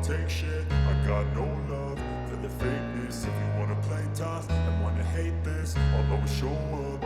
take shit. I got no love for the fakeness. If you wanna play tough and wanna hate this, I'll always show up.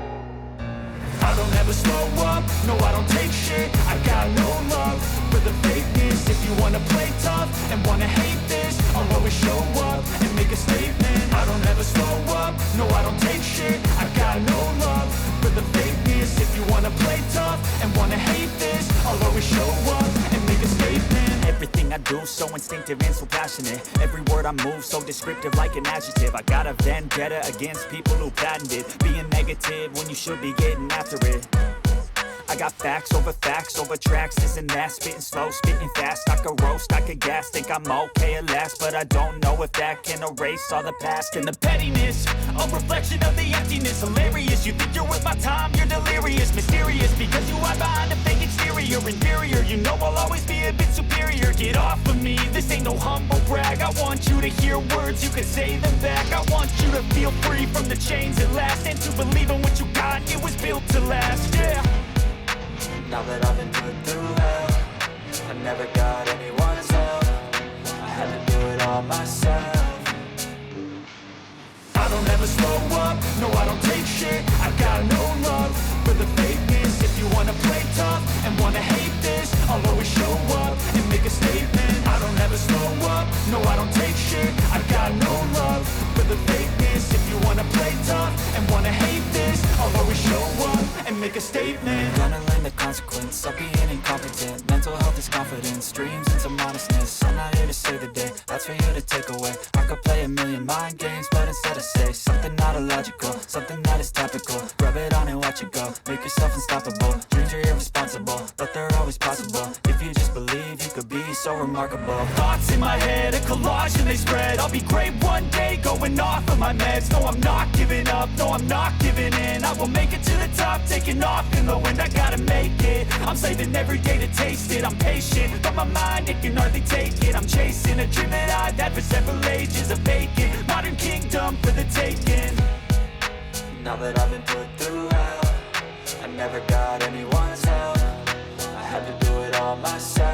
I don't ever slow up, no I don't take shit. I got no love for the fakeness. If you wanna play tough and wanna hate this, I'll always show up and make a statement. I don't ever slow up, no I don't take shit. I got no love for the fakeness. If you wanna play tough and wanna hate this, I'll always show up and make a statement. Everything I do so instinctive and so passionate. Every word I move so descriptive like an adjective. I got a vendetta against people who patented being negative when you should be getting after it. I got facts over tracks, this and that. Spitting slow, spitting fast. I could roast, I could gas. Think I'm okay at last, but I don't know if that can erase all the past. And the pettiness, a reflection of the emptiness. Hilarious, you think you're worth my time, you're delirious. Mysterious, because you hide behind a fake exterior. Inferior, you know I'll always be a bit superior. Get off of me, this ain't no humble brag. I want you to hear words, you can say them back. I want you to feel free from the chains at last, and to believe in what you got, it was built to last, yeah. Now that I've been put through hell, I never got anyone's help. I had to do it all myself. I don't ever slow up, no I don't take shit. I got no love for the fakeness. If you wanna play tough and wanna hate this, I'll always show up and make a statement. I don't ever slow up, no I don't take shit. I got no love for the fakeness. If you wanna play tough and wanna hate this, I'll always show up and make a statement. Gonna learn the consequence of being incompetent. Mental health is confidence, dreams and some honestness. I'm not here to save the day, that's for you to take away. I could play a million mind games, but instead I say something not illogical, something that is topical. Rub it on and watch it go, make yourself unstoppable. Dreams are irresponsible, but they're always possible. If you just believe, you could be so remarkable. Thoughts in my head, a collage and they spread. I'll be great one day, going off of my meds. No, I'm not giving up, no, I'm not giving in. I will make it to the top, taking off in the wind. I gotta make it, I'm saving every day to taste it. I'm patient, but my mind, it can hardly take it. I'm chasing a dream that I've had for several ages. A vacant, modern kingdom for the taking. Now that I've been put through hell, I never got anyone's help. I had to do it all myself.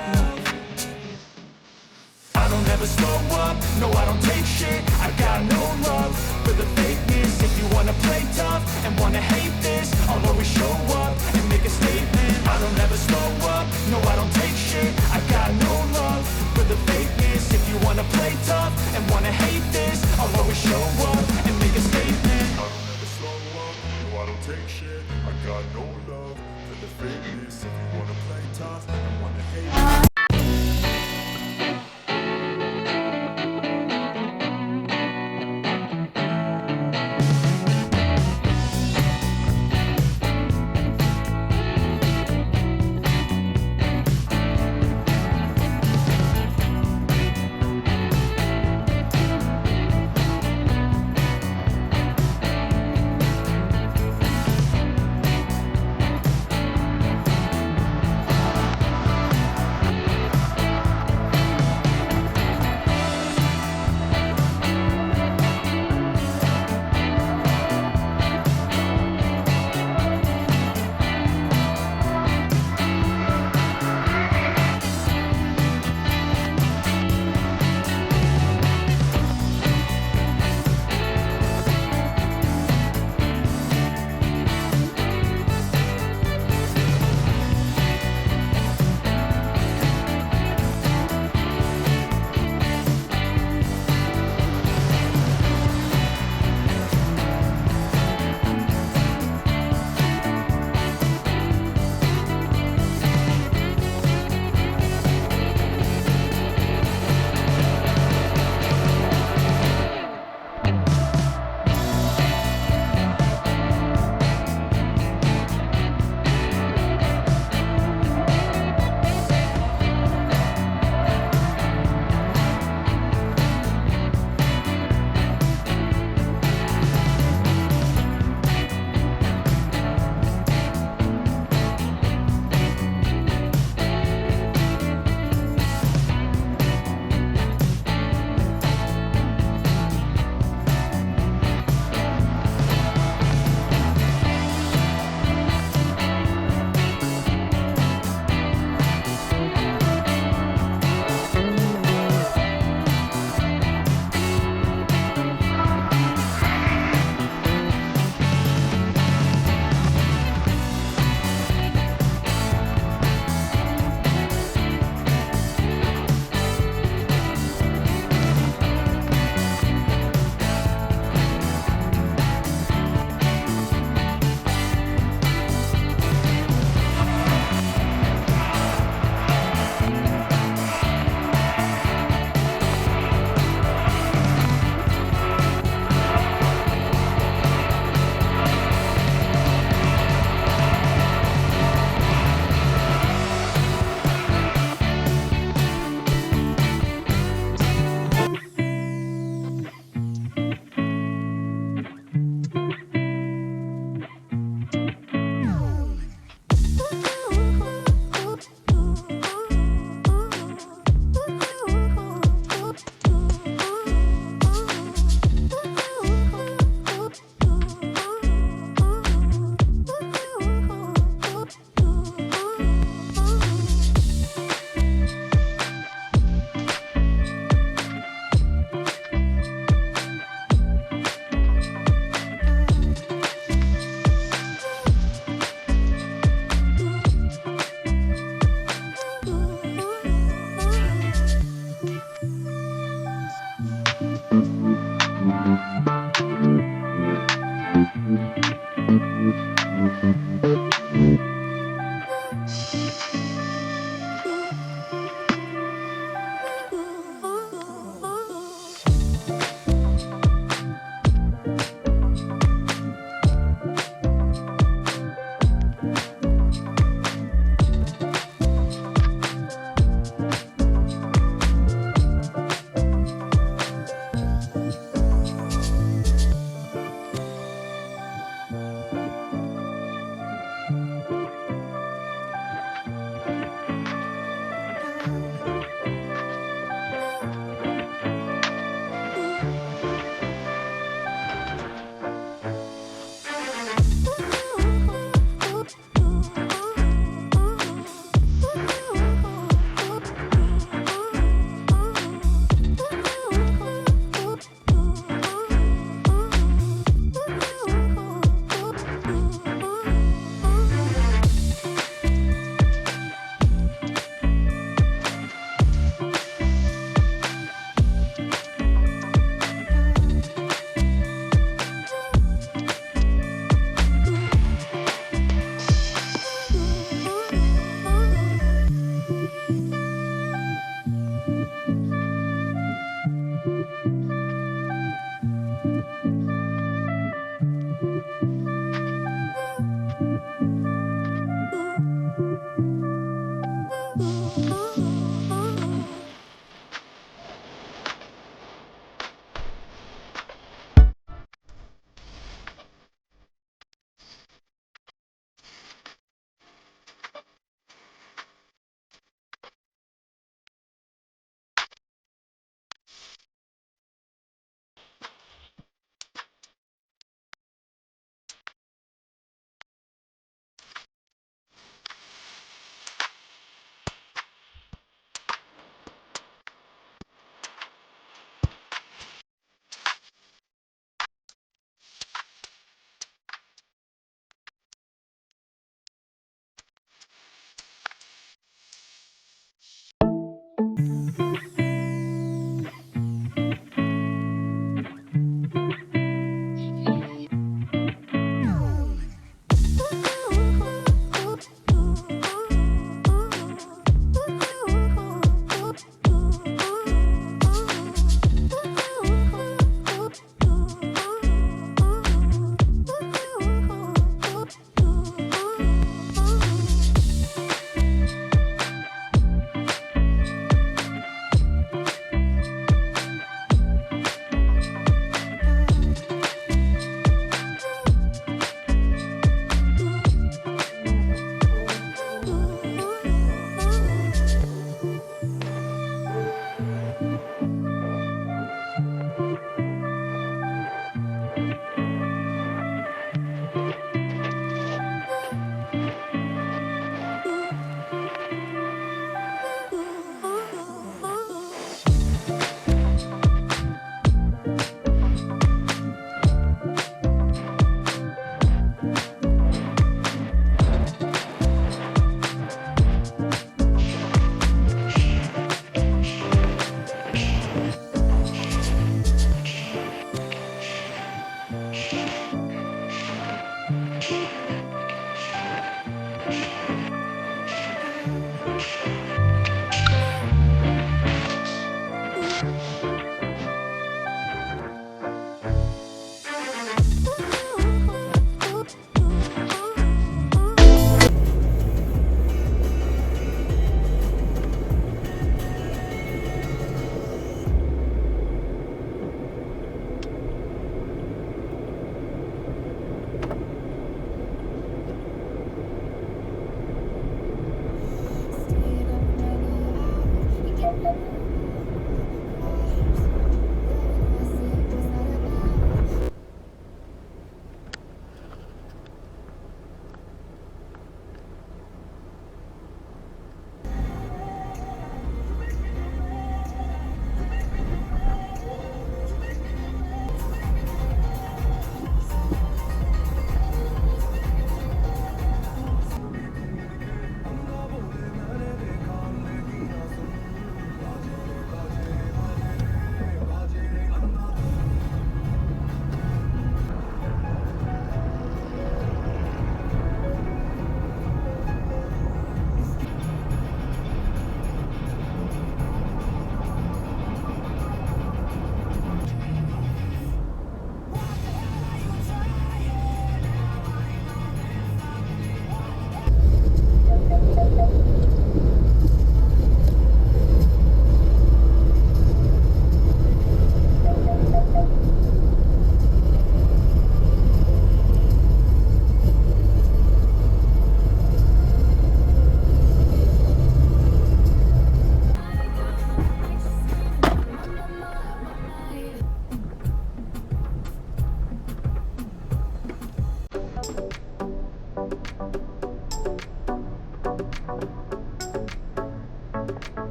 I don't ever slow up, no I don't take shit. I got no love for the fakeness. If you wanna play tough and wanna hate this, I'll always show up and make a statement. I don't ever slow up, no I don't take shit. I got no love for the fakeness. If you wanna play tough and wanna hate this, I'll always show up and make a statement. I don't ever slow up, no I don't take shit. I got no love for the fakeness. If you wanna play tough and wanna hate this.